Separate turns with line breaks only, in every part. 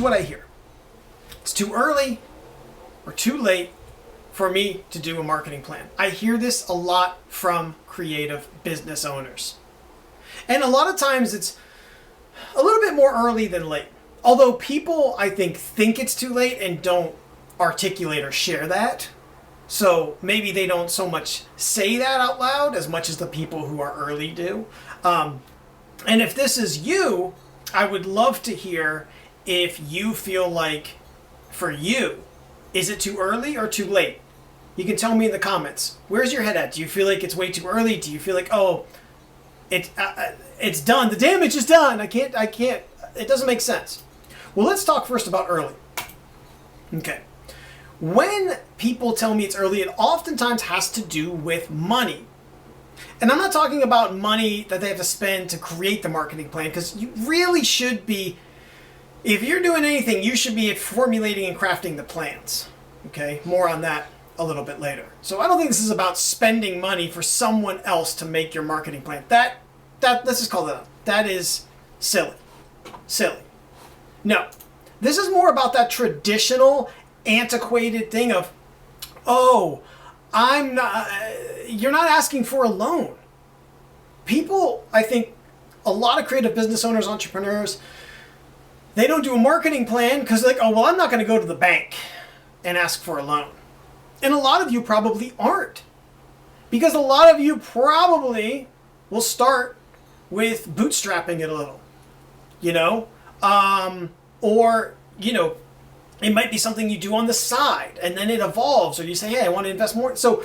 what I hear. It's too early or too late for me to do a marketing plan. I hear this a lot from creative business owners. And a lot of times it's a little bit more early than late. Although people, I think it's too late and don't articulate or share that. So maybe they don't so much say that out loud as much as the people who are early do. And if this is you, I would love to hear if you feel like, for you, is it too early or too late? You can tell me in the comments. Where's your head at? Do you feel like it's way too early? Do you feel like, oh, it's done. The damage is done. I can't. It doesn't make sense. Well, let's talk first about early. Okay. When people tell me it's early, it oftentimes has to do with money. And I'm not talking about money that they have to spend to create the marketing plan, because you really should be, if you're doing anything, you should be formulating and crafting the plans. Okay? More on that a little bit later. So I don't think this is about spending money for someone else to make your marketing plan. That let's just call that up. That is silly. Silly. No. This is more about that traditional, antiquated thing of, oh, you're not asking for a loan. People, I think, a lot of creative business owners, entrepreneurs, they don't do a marketing plan because they're like, oh, well, I'm not going to go to the bank and ask for a loan. And a lot of you probably aren't. Because a lot of you probably will start with bootstrapping it a little. You know? Or, you know, it might be something you do on the side and then it evolves, or you say, hey, I want to invest more. So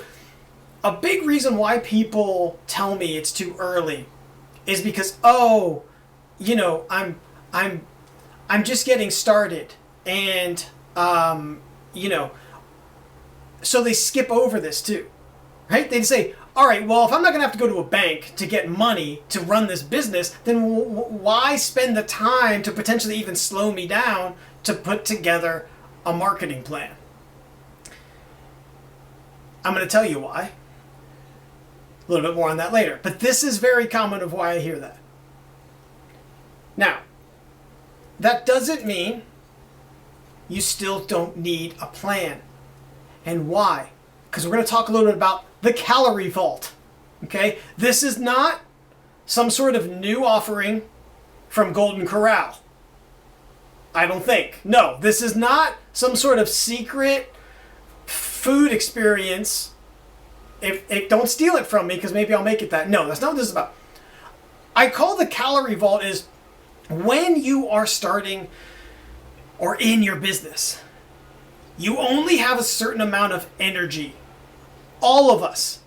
a big reason why people tell me it's too early is because, oh, you know, I'm just getting started, and you know, so they skip over this too, right? They say, all right, well, if I'm not going to have to go to a bank to get money to run this business, then why spend the time to potentially even slow me down to put together a marketing plan? I'm going to tell you why. A little bit more on that later. But this is very common of why I hear that. Now, that doesn't mean you still don't need a plan. And why? Because we're going to talk a little bit about the Calorie Vault. Okay? This is not some sort of new offering from Golden Corral. I don't think. No, this is not some sort of secret food experience. If don't steal it from me, because maybe I'll make it that. No, that's not what this is about. I call the Calorie Vault is when you are starting or in your business, you only have a certain amount of energy. All of us.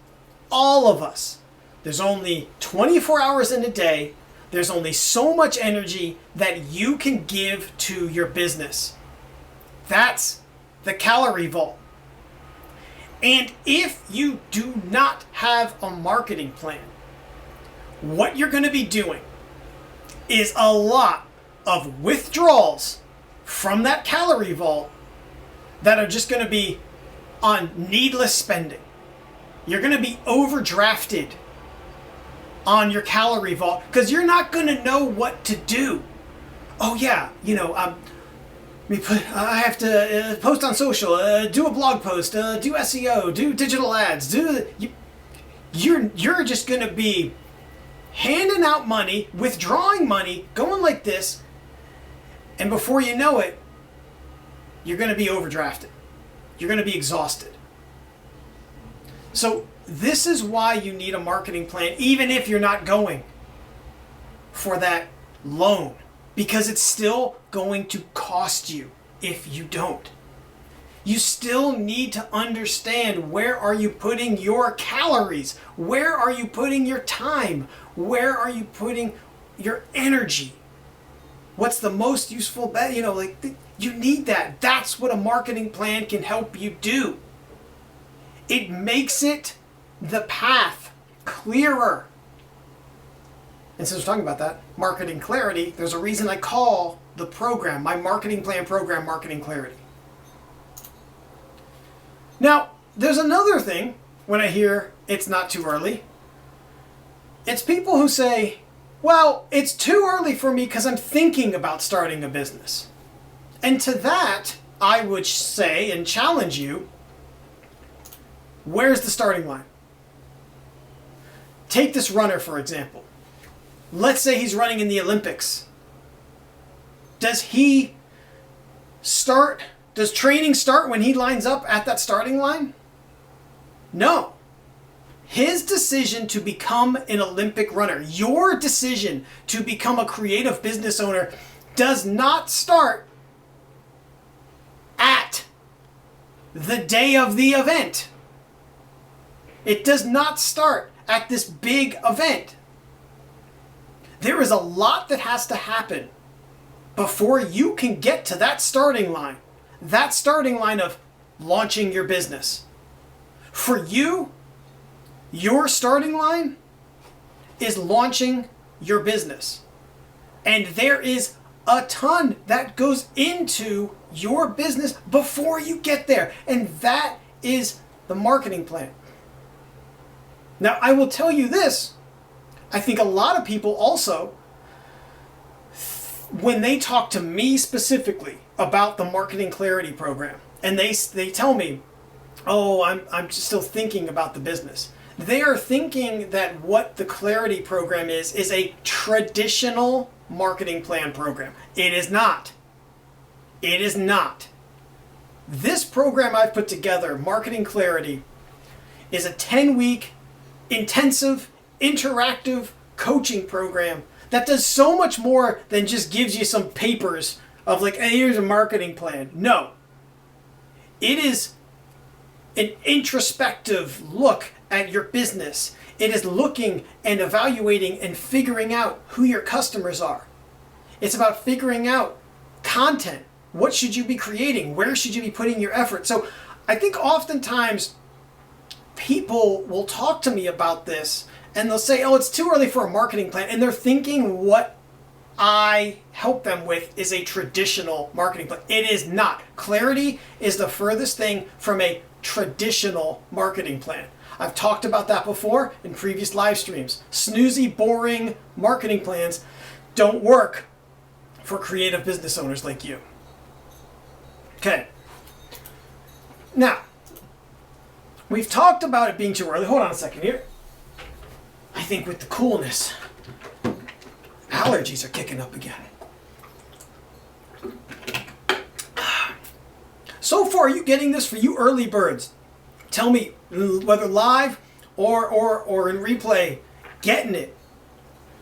There's only 24 hours in a day. There's only so much energy that you can give to your business. That's the Calorie Vault. And if you do not have a marketing plan, what you're going to be doing is a lot of withdrawals from that Calorie Vault that are just going to be on needless spending. You're going to be overdrafted on your Calorie Vault because you're not going to know what to do. Oh yeah, you know, I have to post on social, do a blog post, do SEO, do digital ads, you're just going to be handing out money, withdrawing money, going like this, and before you know it, you're going to be overdrafted. You're going to be exhausted. So this is why you need a marketing plan, even if you're not going for that loan, because it's still going to cost you if you don't. You still need to understand, where are you putting your calories? Where are you putting your time? Where are you putting your energy? What's the most useful bet? You know, like, you need that. That's what a marketing plan can help you do. It makes it the path clearer. And since we're talking about that, marketing clarity, there's a reason I call the program, my marketing plan program, Marketing Clarity. Now, there's another thing when I hear it's not too early. It's people who say, well, it's too early for me because I'm thinking about starting a business. And to that, I would say and challenge you, where's the starting line? Take this runner, for example. Let's say he's running in the Olympics. Does training start when he lines up at that starting line? No. His decision to become an Olympic runner, your decision to become a creative business owner, does not start at the day of the event. It does not start at this big event. There is a lot that has to happen before you can get to that starting line. That starting line of launching your business. For you, your starting line is launching your business. And there is a ton that goes into your business before you get there. And that is the marketing plan. Now, I will tell you this. I think a lot of people also, when they talk to me specifically about the Marketing Clarity Program, and they tell me, oh, I'm still thinking about the business. They are thinking that what the Clarity Program is a traditional marketing plan program. It is not. It is not. This program I've put together, Marketing Clarity, is a 10-week intensive, interactive coaching program that does so much more than just gives you some papers of like, hey, here's a marketing plan. No. It is an introspective look at your business. It is looking and evaluating and figuring out who your customers are. It's about figuring out content. What should you be creating? Where should you be putting your effort? So I think oftentimes people will talk to me about this and they'll say, oh, it's too early for a marketing plan. And they're thinking what I help them with is a traditional marketing plan. It is not. Clarity is the furthest thing from a traditional marketing plan. I've talked about that before in previous live streams. Snoozy, boring marketing plans don't work for creative business owners like you. Okay. Now, we've talked about it being too early. Hold on a second here. I think with the coolness, allergies are kicking up again. So far, are you getting this? For you early birds, tell me whether live or in replay, getting it.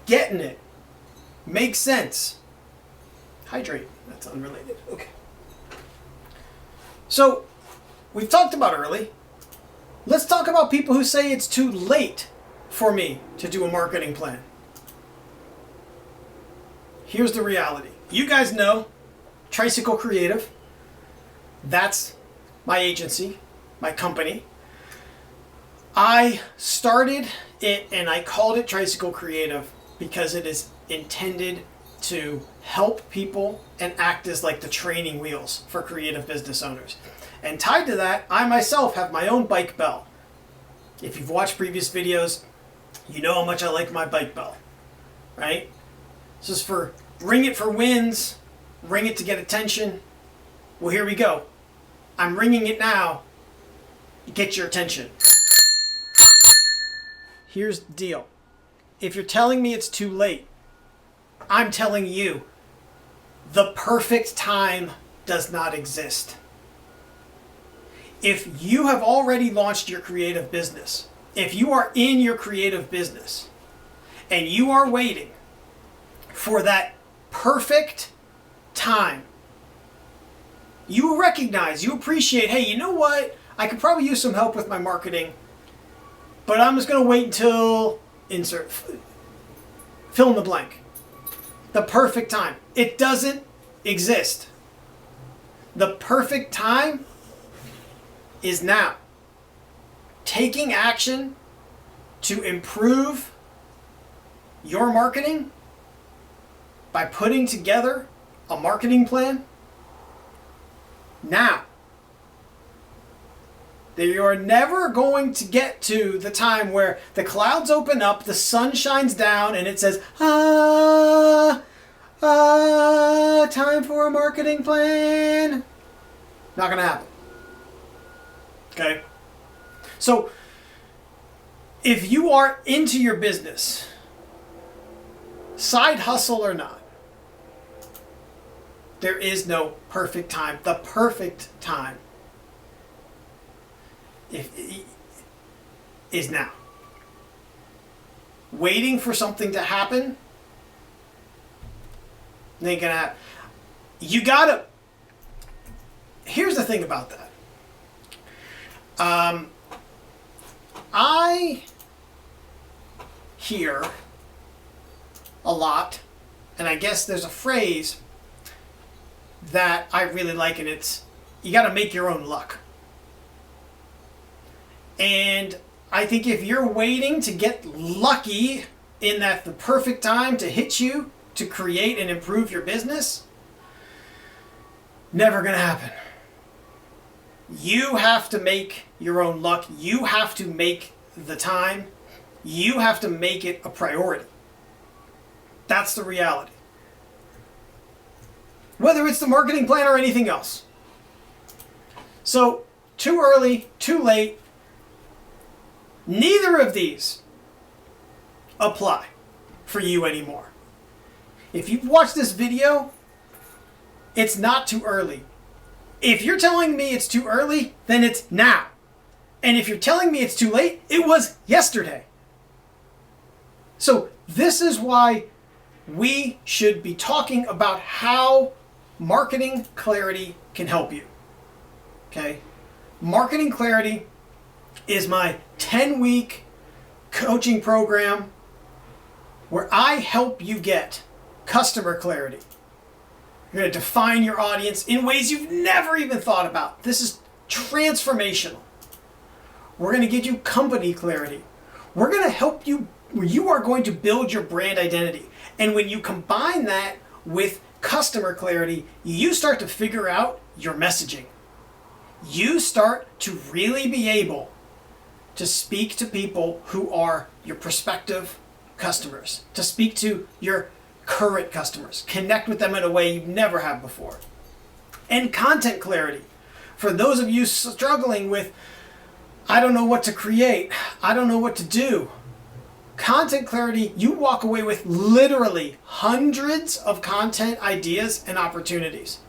Getting it. Makes sense. Hydrate. That's unrelated. Okay. So, we've talked about early. Let's talk about people who say it's too late for me to do a marketing plan. Here's the reality. You guys know Tricycle Creative. That's my agency, my company. I started it and I called it Tricycle Creative because it is intended to help people and act as like the training wheels for creative business owners. And tied to that, I myself have my own bike bell. If you've watched previous videos, you know how much I like my bike bell, right? This is for ring it for wins, ring it to get attention. Well, here we go. I'm ringing it now to get your attention. Here's the deal. If you're telling me it's too late, I'm telling you, the perfect time does not exist. If you have already launched your creative business, if you are in your creative business, and you are waiting for that perfect time, you recognize, you appreciate, hey, you know what? I could probably use some help with my marketing, but I'm just going to wait until fill in the blank. The perfect time. It doesn't exist. The perfect time is now. Taking action to improve your marketing by putting together a marketing plan now. You are never going to get to the time where the clouds open up, the sun shines down, and it says, time for a marketing plan. Not going to happen. Okay? So, if you are into your business, side hustle or not, there is no perfect time. The perfect time is now. Waiting for something to happen ain't gonna happen. You gotta. Here's the thing about that. I hear a lot, and I guess there's a phrase that I really like, and it's, you gotta make your own luck. And I think if you're waiting to get lucky in that the perfect time to hit you to create and improve your business, never gonna happen. You have to make your own luck. You have to make the time. You have to make it a priority. That's the reality. Whether it's the marketing plan or anything else. So, too early, too late, neither of these apply for you anymore. If you've watched this video, it's not too early. If you're telling me it's too early, then it's now. And if you're telling me it's too late, it was yesterday. So this is why we should be talking about how marketing clarity can help you. Okay? Marketing clarity is my 10-week coaching program where I help you get customer clarity. You're going to define your audience in ways you've never even thought about. This is transformational. We're going to get you company clarity. We're going to help you. You are going to build your brand identity. And when you combine that with customer clarity, you start to figure out your messaging. You start to really be able to speak to people who are your prospective customers, to speak to your current customers, connect with them in a way you never have before. And content clarity. For those of you struggling with, I don't know what to create, I don't know what to do. Content clarity, you walk away with literally hundreds of content ideas and opportunities.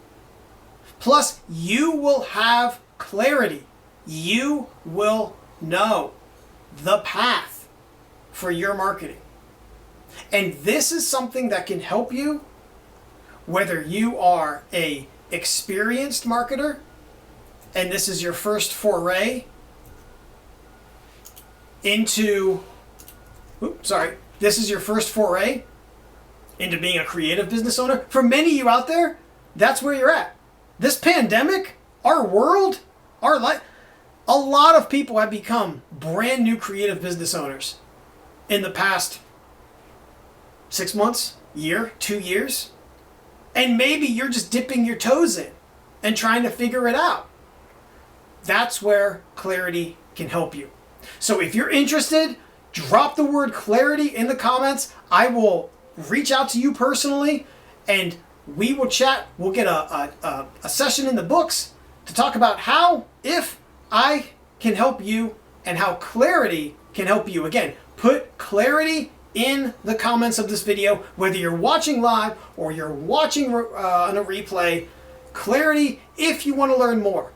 Plus, you will have clarity. You will know the path for your marketing. And this is something that can help you whether you are an experienced marketer and this is your first foray into, this is your first foray into being a creative business owner. For many of you out there, that's where you're at. This pandemic, our world, our life, a lot of people have become brand new creative business owners in the past 6 months, year, 2 years. And maybe you're just dipping your toes in and trying to figure it out. That's where clarity can help you. So if you're interested, drop the word clarity in the comments. I will reach out to you personally and we will chat. We'll get a session in the books to talk about how, if I can help you and how clarity can help you. Again, put clarity in the comments of this video, whether you're watching live or you're watching on a replay. Clarity if you want to learn more.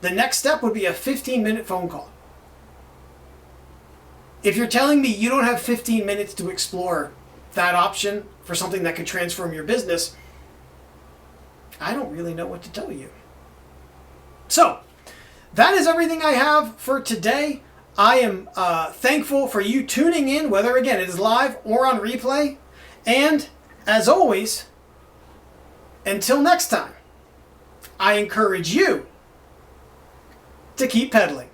The next step would be a 15-minute phone call. If you're telling me you don't have 15 minutes to explore that option for something that could transform your business, I don't really know what to tell you. So, that is everything I have for today. I am thankful for you tuning in, whether, again, it is live or on replay. And, as always, until next time, I encourage you to keep pedaling.